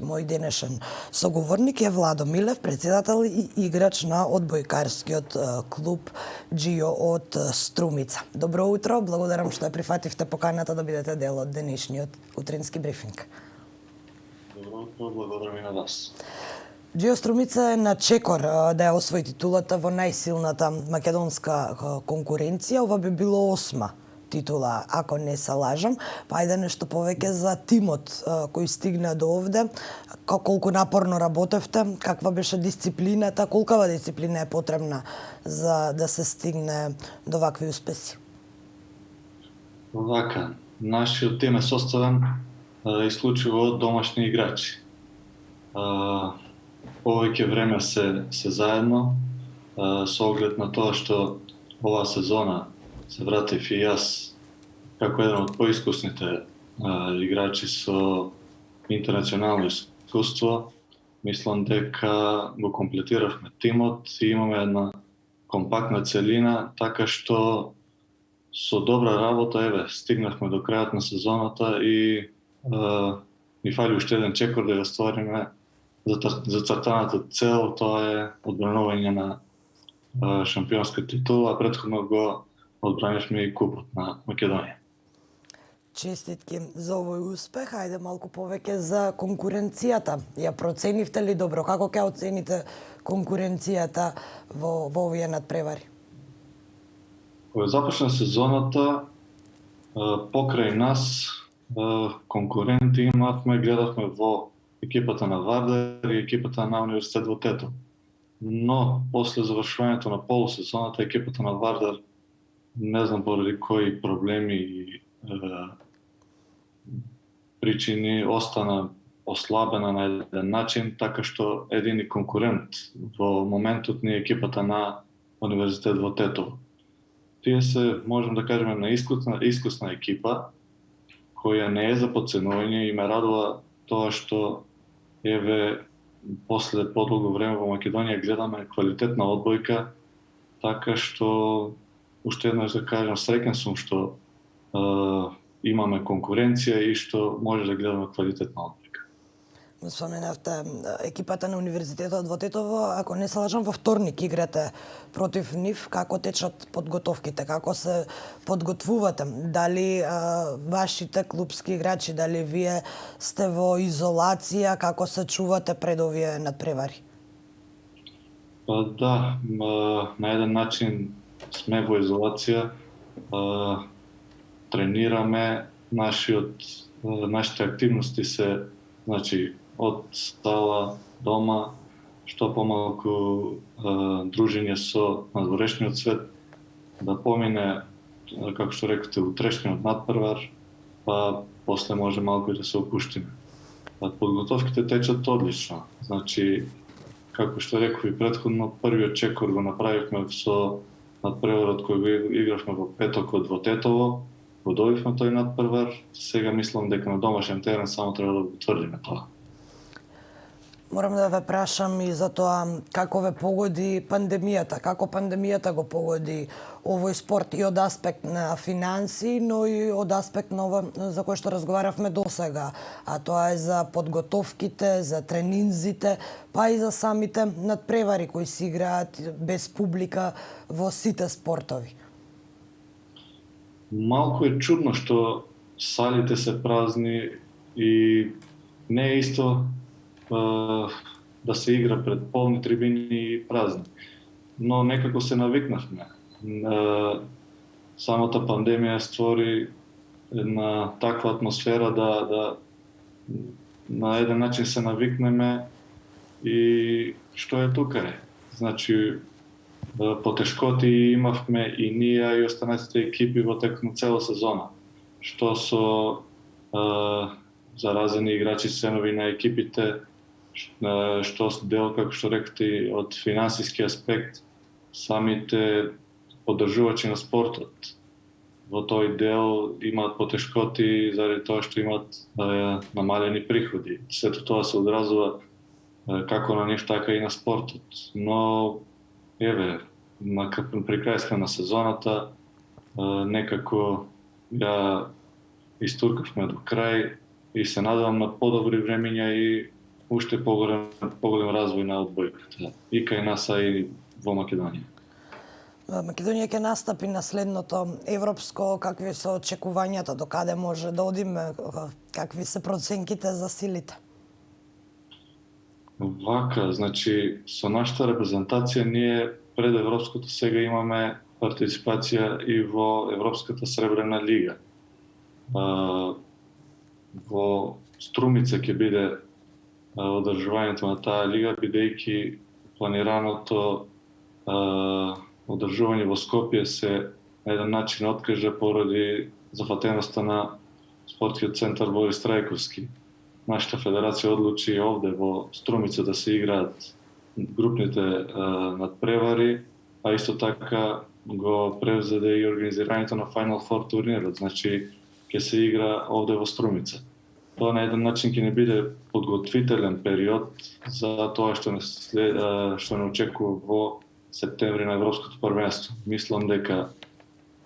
Мој денешен соговорник е Владо Милев, председател и играч на одбојкарскиот клуб Џио од Струмица. Добро утро, благодарам што ја прифативте поканата да бидете дел од денешниот утрински брифинг. Добро утро, благодарам и на вас. Џио Струмица е на чекор да ја освои титулата во најсилната македонска конкуренција. Ова би било 8 титула, ако не се лажам. Па ајде нешто повеќе за тимот кој стигна до овде. Колку напорно работевте, каква беше дисциплината, колкава дисциплина е потребна за да се стигне до вакви успеси? Вака, нашиот тим е составен исклучиво од домашни играчи. Повеќе време се заедно, со оглед на тоа што оваа сезона се вратив и јас како еден од поискусните играчи со интернационално искуство. Мислам дека го комплетиравме тимот и имаме една компактна целина, така што со добра работа стигнавме до крајот на сезоната и ни фали уште еден чекор да ја оствариме зацртаната цел, тоа е одбранување на шампионска титула, а претходно го одбранивме и купот на Македонија. Честитки за овој успех. Ајде малку повеќе за конкуренцијата. Ја проценивте ли добро? Како ќе оцените конкуренцијата во овие надпревари? Кога започна сезоната, покрај нас конкуренти имавме, гледавме во екипата на Вардар и екипата на Универзитет во Тетово. Но после завршувањето на полусезоната екипата на Вардар, не знам поради кои проблеми и причини, остана ослабена на еден начин, така што едини конкурент во моментот ни е екипата на Универзитет во Тетово. Тие се, можем да кажеме, на искусна екипа, која не е за подценување и ме радува тоа што после подолго време во Македонија гледаме квалитетна одбојка, така што уште еднаш да кажам, среќен сум што имаме конкуренција и што може да гледаме квалитетна одбојка. Споменавте екипата на Универзитетот во Тетово, ако не се лажам, во вторник играте против нив. Како течат подготовките, како се подготвувате? Дали вашите клубски играчи, дали вие сте во изолација, како се чувате пред овие надпревари? Да, на еден начин сме во изолација, тренираме, нашите активности се, значи, од сала, дома, што помалку дружење со надворешниот свет, да помине, како што рекоте, утрешниот надпревар, па после може малку да се опуштиме. Подготовките течат одлично. Значи, како што реков и претходно, првиот чекор го направивме со надпреварот кој го игравме во петокот во Тетово, го добивме тој надпревар, сега мислам дека на домашен терен само треба да го утврдиме тоа. Морам да ве прашам и за тоа како ве погоди пандемијата, како пандемијата го погоди овој спорт и од аспект на финанси, но и од аспект на ова за кое што разговаравме досега, а тоа е за подготовките, за тренинзите, па и за самите надпревари кои се играат без публика во сите спортови. Малку е чудно што салите се празни и не е исто да се игра пред полни трибини и празни. Но некако се навикнавме. Самата пандемија створи една таква атмосфера да на еден начин се навикнеме и што е тука е. Значи, потешкоти имавме и ние и останатите екипи во текот на цела сезона. Што со заразени играчи, членови на екипите, што дел, како што ректе, од финансиски аспект, самите поддржувачи на спортот во тој дел имаат потешкоти заради тоа што имаат намалени приходи. Сето тоа се одразува како на нив, така и на спортот. Но при крај на сезоната некако ја истуркавме до крај и се надевам на подобри времиња и уште поголем развој на одбојката и кај нас, а и во Македонија. Македонија ќе настапи на следното европско, какви се очекувањата, до каде може да одиме, какви се проценките за силите? Вака, значи, со нашата репрезентација ние пред Европското сега имаме партиципација и во Европската Сребрена лига. Во Струмица ќе биде одржувањето на таа лига, бидејќи планираното одржување во Скопје се на еден начин откажа поради зафатеноста на спортскиот центар Борис Трајковски. Нашата федерација одлучи овде во Струмица да се играат групните надпревари, а исто така го превзеде и организирањето на Final Four турнирот, значи ќе се игра овде во Струмица. Тоа на еден начин ќе не биде подготвителен период за тоа што не очекува во септември на Европското првенство. Мислам дека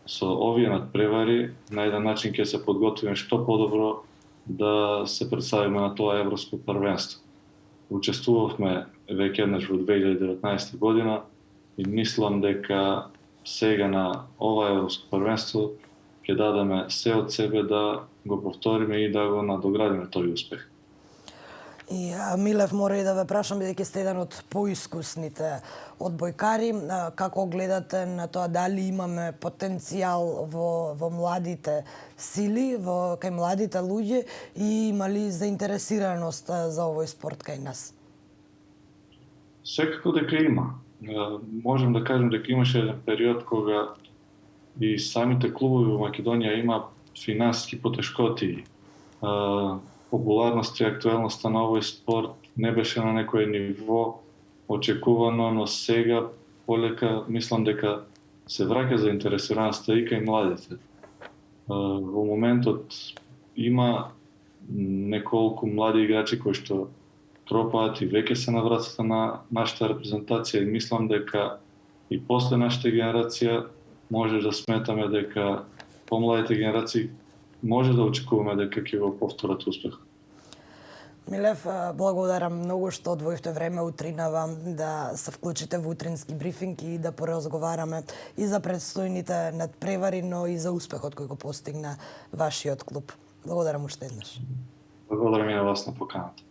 со овие надпревари на еден начин ќе се подготвиме што подобро да се представиме на тоа Европско првенство. Учествувавме веќе еднаш во 2019 година и мислам дека сега на ова Европско првенство ќе дадеме се од себе да го повториме и да го надоградиме тој успех. И Милев, мора и да ве прашам, бидејќи сте еден од поискусните одбојкари, како гледате на тоа дали имаме потенцијал во младите сили, кај младите луѓе и има ли заинтересираност за овој спорт кај нас? Секако дека има. Можем да кажем дека имаше еден период кога и самите клубови во Македонија има финансиски потешкоти. Популарноста и актуелноста на овој спорт не беше на некој ниво очекувано, но сега полека мислам дека се враќа заинтересираноста и кај младите. Во моментот има неколку млади играчи кои што тропаат и веќе се на вратата на нашата репрезентација и мислам дека и после нашата генерација може да сметаме дека помладите генерации може да очекуваме дека ќе го повторат успех. Милев, благодарам многу што одвоивте време утринава да се вклучите во утрински брифинг и да поразговараме и за предстојните надпревари, но и за успехот кој го постигна вашиот клуб. Благодарам уште еднаш. Благодарам и на вас на поканата.